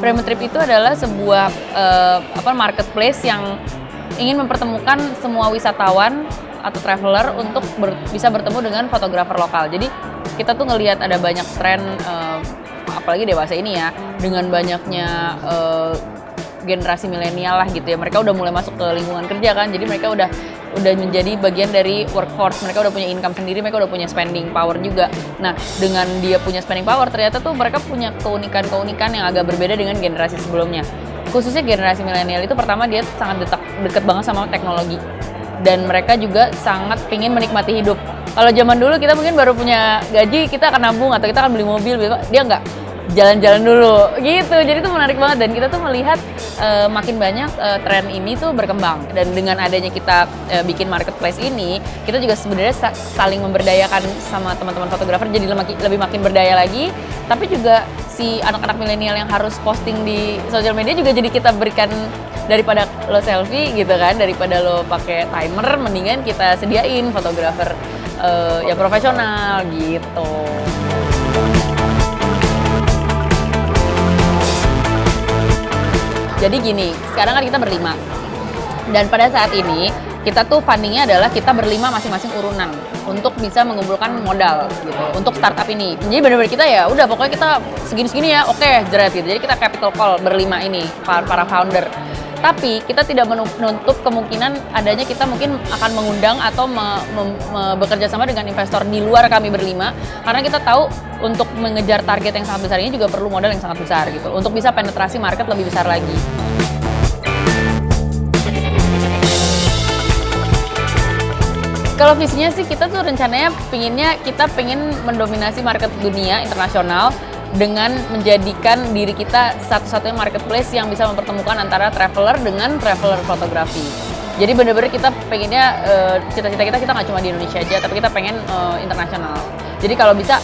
Frametrip itu adalah sebuah marketplace yang ingin mempertemukan semua wisatawan atau traveler untuk bisa bertemu dengan fotografer lokal. Jadi kita tuh ngelihat ada banyak tren, apalagi dewasa ini ya, dengan banyaknya generasi milenial lah gitu ya. Mereka udah mulai masuk ke lingkungan kerja kan, jadi mereka udah menjadi bagian dari workforce. Mereka udah punya income sendiri, mereka udah punya spending power juga. Nah, dengan dia punya spending power, ternyata tuh mereka punya keunikan-keunikan yang agak berbeda dengan generasi sebelumnya. Khususnya generasi milenial itu pertama dia sangat deket banget sama teknologi. Dan mereka juga sangat pingin menikmati hidup. Kalau zaman dulu kita mungkin baru punya gaji, kita akan nabung atau kita akan beli mobil, dia enggak, jalan-jalan dulu gitu. Jadi itu menarik banget dan kita tuh melihat makin banyak tren ini tuh berkembang. Dan dengan adanya kita bikin marketplace ini, kita juga sebenarnya saling memberdayakan sama teman-teman fotografer, jadi lebih makin berdaya lagi. Tapi juga si anak-anak milenial yang harus posting di sosial media juga jadi kita berikan, daripada lo selfie gitu kan, daripada lo pakai timer, mendingan kita sediain fotografer yang profesional gitu. Jadi gini, sekarang kan kita berlima. Dan pada saat ini, kita tuh fundingnya adalah kita berlima masing-masing urunan untuk bisa mengumpulkan modal gitu untuk startup ini. Jadi benar-benar kita ya udah pokoknya kita segini-segini ya, oke, jerat gitu. Jadi kita capital call berlima ini, para founder. Tapi kita tidak menutup kemungkinan adanya kita mungkin akan mengundang atau bekerja sama dengan investor di luar kami berlima, karena kita tahu untuk mengejar target yang sangat besar ini juga perlu modal yang sangat besar gitu untuk bisa penetrasi market lebih besar lagi. Kalau visinya sih kita tuh rencananya kita pengen mendominasi market dunia internasional dengan menjadikan diri kita satu-satunya marketplace yang bisa mempertemukan antara traveler dengan traveler fotografi. Jadi benar-benar kita pengennya, cita-cita kita nggak cuma di Indonesia aja, tapi kita pengen internasional. Jadi kalau bisa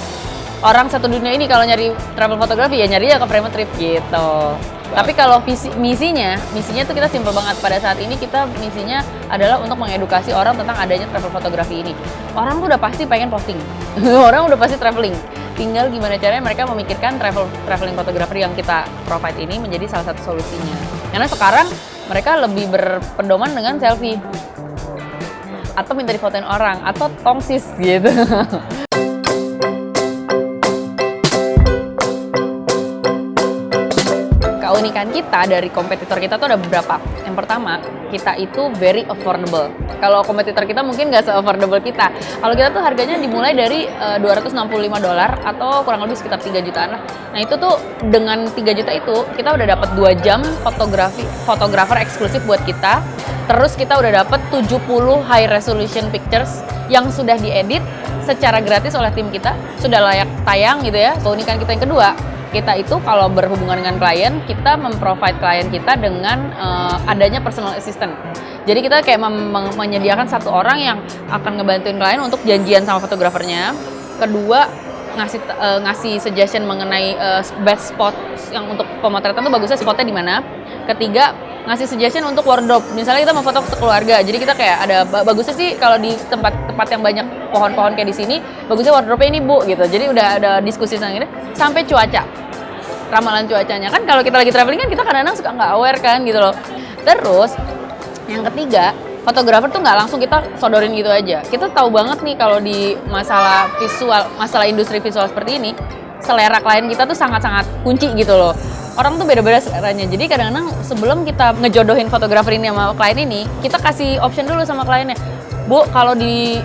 orang satu dunia ini kalau nyari travel fotografi ya nyari ke Frametrip gitu. Tapi kalau misinya tuh kita simpel banget. Pada saat ini kita misinya adalah untuk mengedukasi orang tentang adanya travel fotografi ini. Orang tuh udah pasti pengen posting, orang udah pasti traveling. Tinggal gimana caranya mereka memikirkan traveling fotografer yang kita provide ini menjadi salah satu solusinya. Karena sekarang mereka lebih berpedoman dengan selfie atau minta difotoin orang atau tongsis gitu. Keunikan kita dari kompetitor kita tuh ada beberapa. Yang pertama, kita itu very affordable. Kalau kompetitor kita mungkin nggak se-affordable kita. Kalau kita tuh harganya dimulai dari $265 atau kurang lebih sekitar 3 jutaan lah. Nah itu tuh dengan 3 juta itu kita udah dapat 2 jam fotografer eksklusif buat kita. Terus kita udah dapat 70 high resolution pictures yang sudah diedit secara gratis oleh tim kita, sudah layak tayang gitu ya. Keunikan kita yang kedua, kita itu kalau berhubungan dengan klien, kita memprovide klien kita dengan adanya personal assistant. Jadi kita kayak menyediakan satu orang yang akan ngebantuin klien untuk janjian sama fotografernya. Kedua, ngasih suggestion mengenai best spot yang untuk pemotretan tuh bagusnya spotnya di mana. Ketiga, ngasih suggestion untuk wardrobe. Misalnya kita mau foto sekeluarga, jadi kita kayak ada bagusnya sih kalau di tempat yang banyak pohon-pohon kayak di sini, bagusnya wardrobe-nya ini Bu gitu. Jadi udah ada diskusi sampai cuaca. Ramalan cuacanya kan kalau kita lagi traveling kan kita kadang-kadang suka nggak aware kan gitu loh. Terus yang ketiga, fotografer tuh nggak langsung kita sodorin gitu aja. Kita tahu banget nih kalau di masalah industri visual seperti ini, selera klien kita tuh sangat-sangat kunci gitu loh. Orang tuh beda-beda seleranya. Jadi kadang-kadang sebelum kita ngejodohin fotografer ini sama klien ini, kita kasih option dulu sama kliennya. Bu, kalau di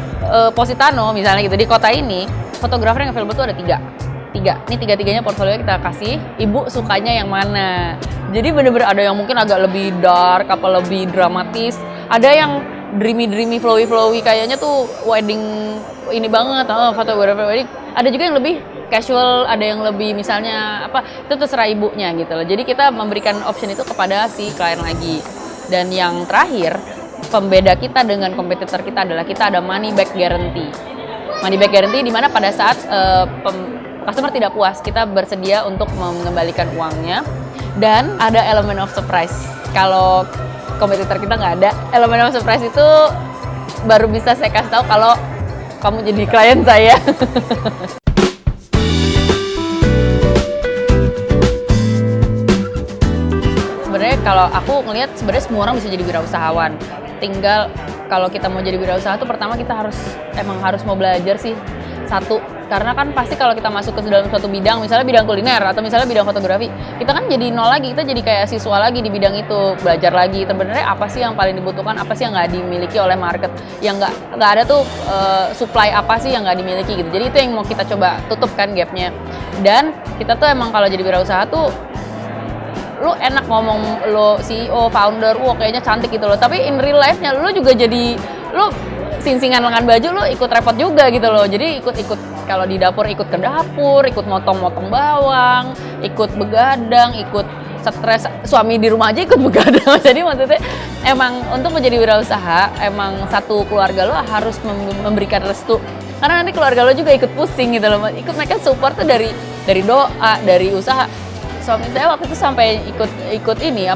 Positano misalnya gitu, di kota ini, fotografer yang available tuh ada 3. Ini 3-3-nya portfolio kita kasih, ibu sukanya yang mana. Jadi bener-bener ada yang mungkin agak lebih dark, apa lebih dramatis. Ada yang dreamy, flowy kayaknya tuh wedding ini banget, fotografer wedding. Ada juga yang lebih casual, ada yang lebih misalnya itu terserah ibunya gitu loh. Jadi kita memberikan option itu kepada si klien lagi. Dan yang terakhir, pembeda kita dengan kompetitor kita adalah kita ada money back guarantee. Money back guarantee di mana pada saat customer tidak puas, kita bersedia untuk mengembalikan uangnya. Dan ada elemen of surprise. Kalau kompetitor kita nggak ada, elemen of surprise itu baru bisa saya kasih tahu kalau kamu jadi klien saya. kalau aku ngelihat sebenarnya semua orang bisa jadi wirausahawan. Tinggal kalau kita mau jadi wirausaha tuh pertama kita emang harus mau belajar sih. Satu, karena kan pasti kalau kita masuk ke dalam suatu bidang, misalnya bidang kuliner atau misalnya bidang fotografi, kita kan jadi nol lagi, kita jadi kayak siswa lagi di bidang itu, belajar lagi. Sebenarnya apa sih yang paling dibutuhkan, apa sih yang nggak dimiliki oleh market, yang nggak ada tuh supply apa sih yang nggak dimiliki gitu. Jadi itu yang mau kita coba tutup kan gapnya. Dan kita tuh emang kalau jadi wirausaha tuh lu enak ngomong lo CEO, founder, kayaknya cantik gitu loh. Tapi in real life-nya lu juga jadi lu singsingan lengan baju lu ikut repot juga gitu loh. Jadi ikut kalau di dapur ikut ke dapur, ikut motong-motong bawang, ikut begadang, ikut stres, suami di rumah aja ikut begadang. Jadi maksudnya emang untuk menjadi wirausaha emang satu keluarga lo harus memberikan restu. Karena nanti keluarga lo juga ikut pusing gitu loh. Ikut mereka support tuh dari doa, dari usaha. Suami saya waktu itu sampai ikut ini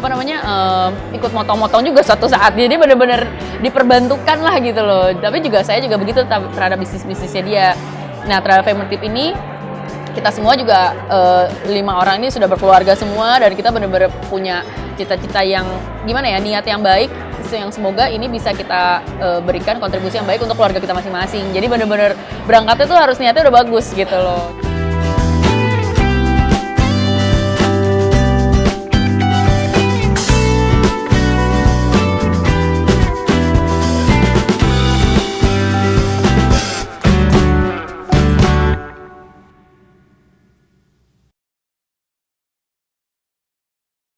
ikut motong-motong juga suatu saat. Jadi benar-benar diperbantukan lah gitu loh. Tapi saya juga begitu terhadap bisnisnya dia. Nah, terhadap Family Tip ini kita semua juga 5 orang ini sudah berkeluarga semua dan kita benar-benar punya cita-cita yang niat yang baik, yang semoga ini bisa kita berikan kontribusi yang baik untuk keluarga kita masing-masing. Jadi benar-benar berangkatnya tuh harus niatnya udah bagus gitu loh.